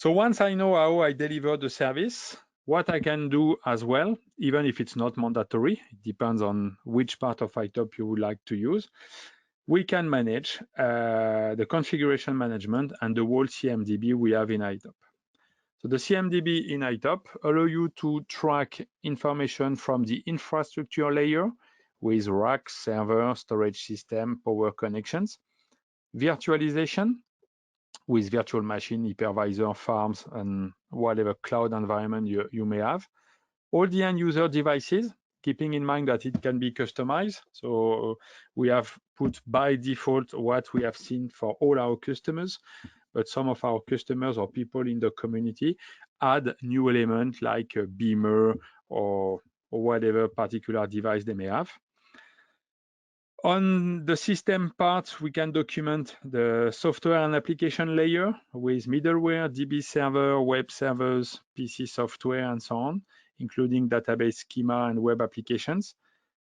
So once I know how I deliver the service, what I can do as well, even if it's not mandatory, it depends on which part of iTop you would like to use, we can manage the configuration management and the whole CMDB we have in iTop. So the CMDB in iTop allow you to track information from the infrastructure layer with rack, server, storage system, power connections, virtualization with virtual machine, hypervisor, farms, and whatever cloud environment you may have. All the end user devices, keeping in mind that it can be customized. So we have put by default what we have seen for all our customers, but some of our customers or people in the community add new elements like a beamer or whatever particular device they may have. On the system part, we can document the software and application layer with middleware, DB server, web servers, PC software, and so on, including database schema and web applications.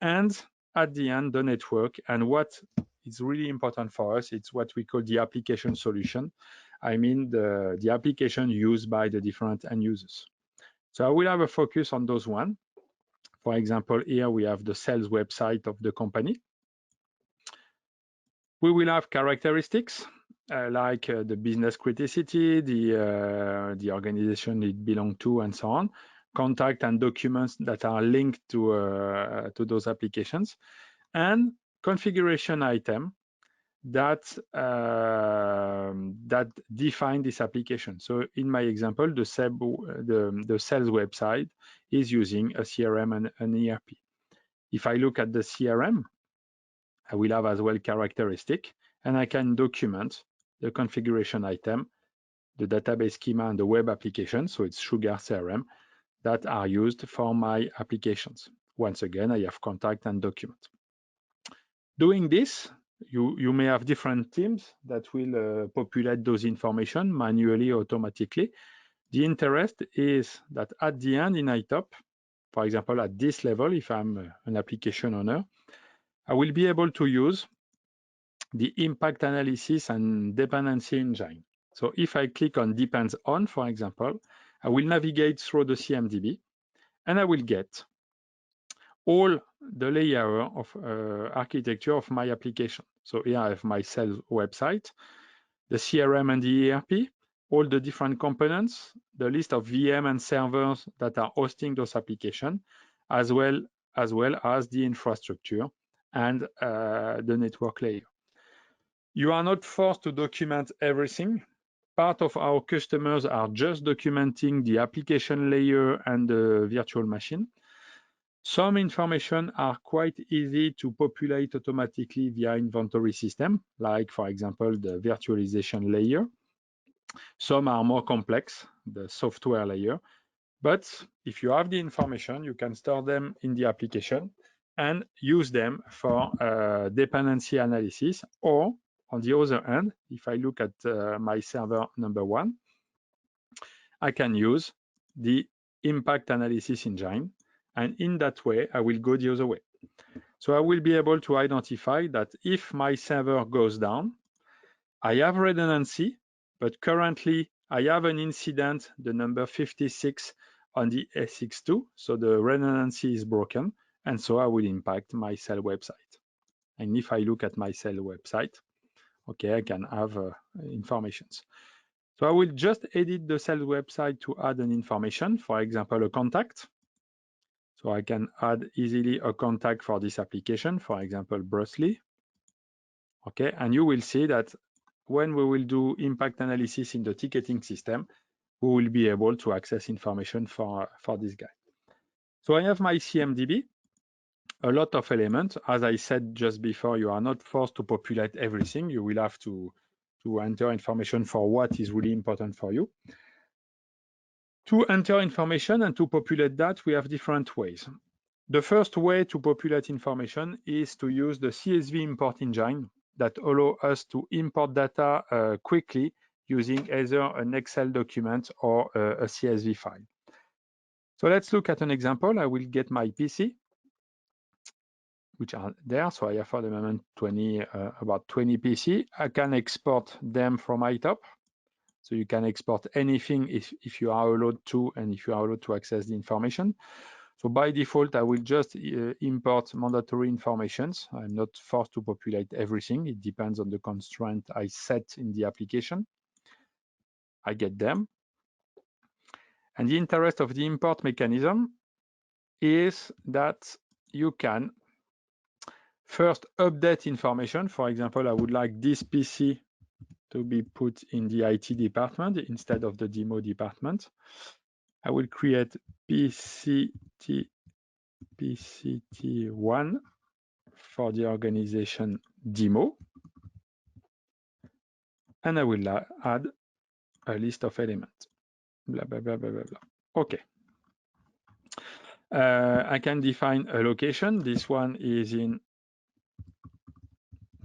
And at the end, the network. And what is really important for us, it's what we call the application solution. I mean, the application used by the different end users. So I will have a focus on those one. For example, here we have the sales website of the company. We will have characteristics like the business criticality, the organization it belongs to, and so on. Contact and documents that are linked to those applications, and configuration item that define this application. So in my example, the sales website is using a CRM and an ERP. If I look at the CRM, I will have as well characteristic, and I can document the configuration item, the database schema, and the web application, so it's Sugar CRM, that are used for my applications. Once again, I have contact and document. Doing this, you may have different teams that will populate those information manually, automatically. The interest is that at the end in iTop, for example, at this level, if I'm an application owner, I will be able to use the impact analysis and dependency engine. So if I click on depends on, for example, I will navigate through the CMDB and I will get all the layer of architecture of my application. So here I have my sales website, the CRM and the ERP, all the different components, the list of VM and servers that are hosting those applications, as well as the infrastructure and the network layer. You are not forced to document everything. Part of our customers are just documenting the application layer and the virtual machine. Some information are quite easy to populate automatically via inventory system, like, for example, the virtualization layer. Some are more complex, the software layer. But if you have the information, you can store them in the application and use them for dependency analysis. Or on the other hand, if I look at my server number one, I can use the impact analysis engine. And in that way, I will go the other way. So I will be able to identify that if my server goes down, I have redundancy, but currently I have an incident, the number 56 on the SX2, so the redundancy is broken, and so I will impact my cell website. And if I look at my cell website, okay, I can have informations. So I will just edit the cell website to add an information, for example, a contact. So I can add easily a contact for this application, for example, Bruce Lee. Okay, and you will see that when we will do impact analysis in the ticketing system, we will be able to access information for this guy. So I have my CMDB, a lot of elements. As I said just before, you are not forced to populate everything. You will have to enter information for what is really important for you. To enter information and to populate that, we have different ways. The first way to populate information is to use the CSV import engine that allow us to import data quickly using either an Excel document or a CSV file. So let's look at an example. I will get my PC, which are there. So I have for the moment about 20 PC. I can export them from iTop. So you can export anything if you are allowed to, and if you are allowed to access the information. So by default, I will just import mandatory informations. I'm not forced to populate everything. It depends on the constraint I set in the application. I get them. And the interest of the import mechanism is that you can first update information. For example, I would like this PC to be put in the IT department instead of the demo department. I will create PCT1 for the organization demo, and I will add a list of elements. Blah, blah, blah, blah, blah, blah. Okay. I can define a location. This one is in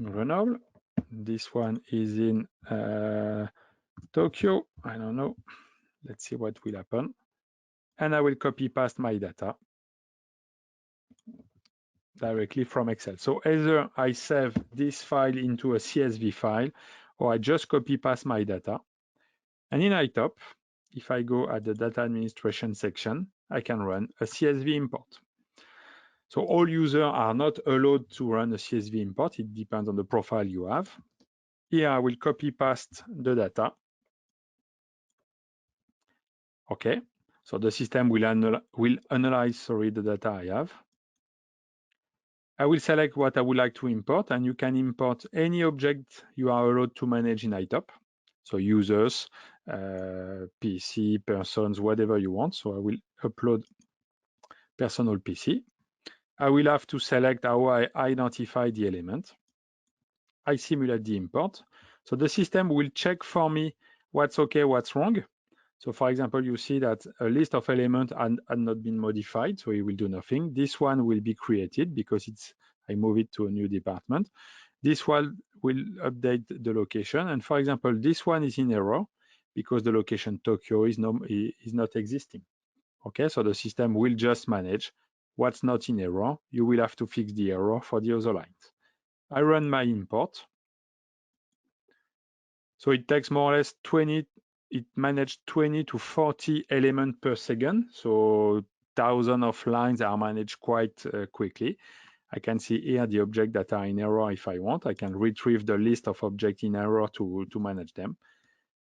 Grenoble. This one is in Tokyo. I don't know. Let's see what will happen. And I will copy paste my data directly from Excel. So either I save this file into a CSV file, or I just copy paste my data. And in iTop, if I go at the data administration section, I can run a CSV import. So all users are not allowed to run a CSV import. It depends on the profile you have. Here I will copy paste the data. Okay, so the system will analyze the data I have. I will select what I would like to import, and you can import any object you are allowed to manage in iTop. So users, PC, persons, whatever you want. So I will upload personal PC. I will have to select how I identify the element. I simulate the import. So the system will check for me what's okay, what's wrong. So for example, you see that a list of elements had not been modified, so it will do nothing. This one will be created because I move it to a new department. This one will update the location. And for example, this one is in error because the location Tokyo is not existing. Okay, so the system will just manage what's not in error. You will have to fix the error for the other lines. I run my import. So it takes more or less 20, it managed 20 to 40 elements per second. So thousands of lines are managed quite quickly. I can see here the objects that are in error if I want. I can retrieve the list of objects in error to manage them.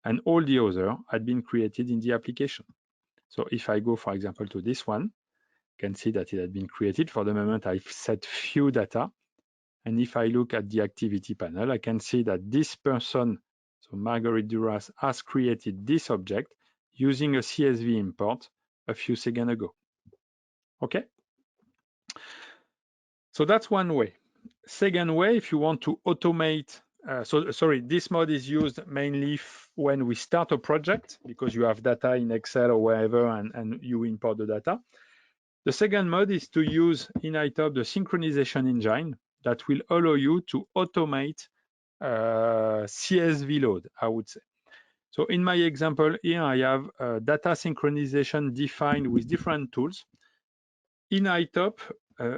And all the others had been created in the application. So if I go, for example, to this one, you can see that it had been created. For the moment, I've set few data. And if I look at the activity panel, I can see that this person, so Marguerite Duras, has created this object using a CSV import a few seconds ago. Okay? So that's one way. Second way, if you want to automate, this mode is used mainly when we start a project because you have data in Excel or wherever and you import the data. The second mode is to use in iTop the synchronization engine that will allow you to automate CSV load, I would say. So in my example here, I have data synchronization defined with different tools. In iTop,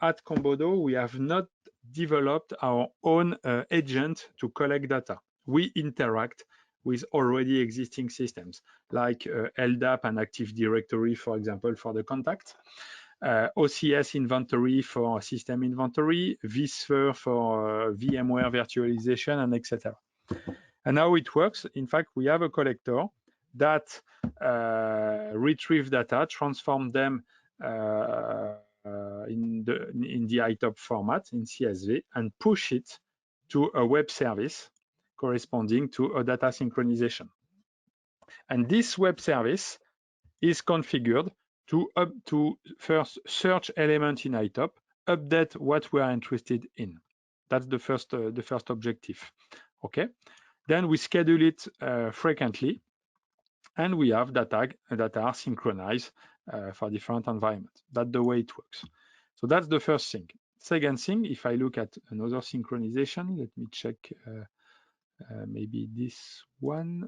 at Combodo, we have not developed our own agent to collect data. We interact with already existing systems like LDAP and Active Directory, for example, for the contact. OCS inventory for system inventory, vSphere for VMware virtualization, and etc. And how it works, in fact, we have a collector that retrieve data, transform them in the iTop format in CSV, and push it to a web service corresponding to a data synchronization. And this web service is configured to first search element in iTop, update what we are interested in. That's the first objective. Okay. Then we schedule it frequently, and we have data are synchronized for different environments. That's the way it works. So that's the first thing. Second thing, if I look at another synchronization, let me check maybe this one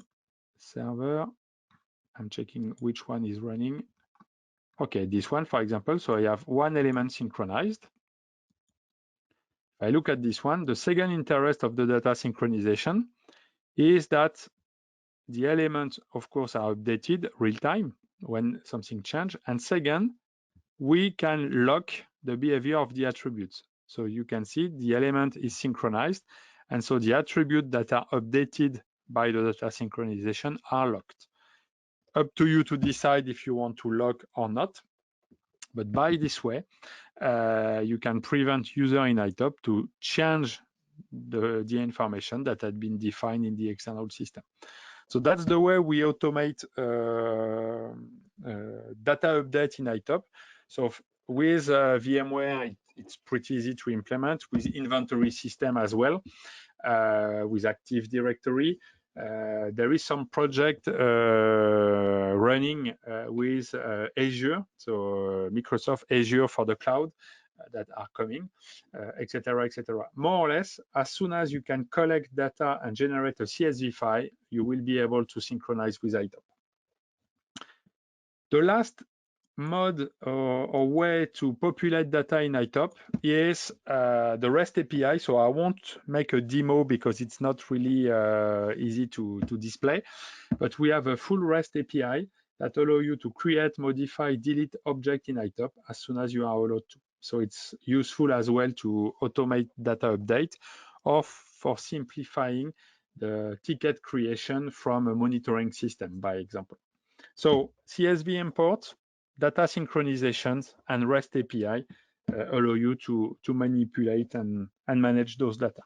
server. I'm checking which one is running. Okay, this one, for example, so I have one element synchronized. If I look at this one, the second interest of the data synchronization is that the elements, of course, are updated real time when something changes. And second, we can lock the behavior of the attributes. So you can see the element is synchronized. And so the attributes that are updated by the data synchronization are locked. Up to you to decide if you want to lock or not. But by this way, you can prevent user in iTop to change the information that had been defined in the external system. So that's the way we automate data update in iTop. So with VMware, it's pretty easy to implement with inventory system as well, with Active Directory. There is some project running with Azure, so Microsoft Azure for the cloud that are coming, etc., etc. More or less, as soon as you can collect data and generate a CSV file, you will be able to synchronize with iTop. The last mode or way to populate data in iTop is the REST API. So I won't make a demo because it's not really easy to display, but we have a full REST API that allow you to create, modify, delete object in iTop as soon as you are allowed to. So it's useful as well to automate data update or for simplifying the ticket creation from a monitoring system, by example. So CSV import, data synchronizations, and REST API allow you to manipulate and manage those data.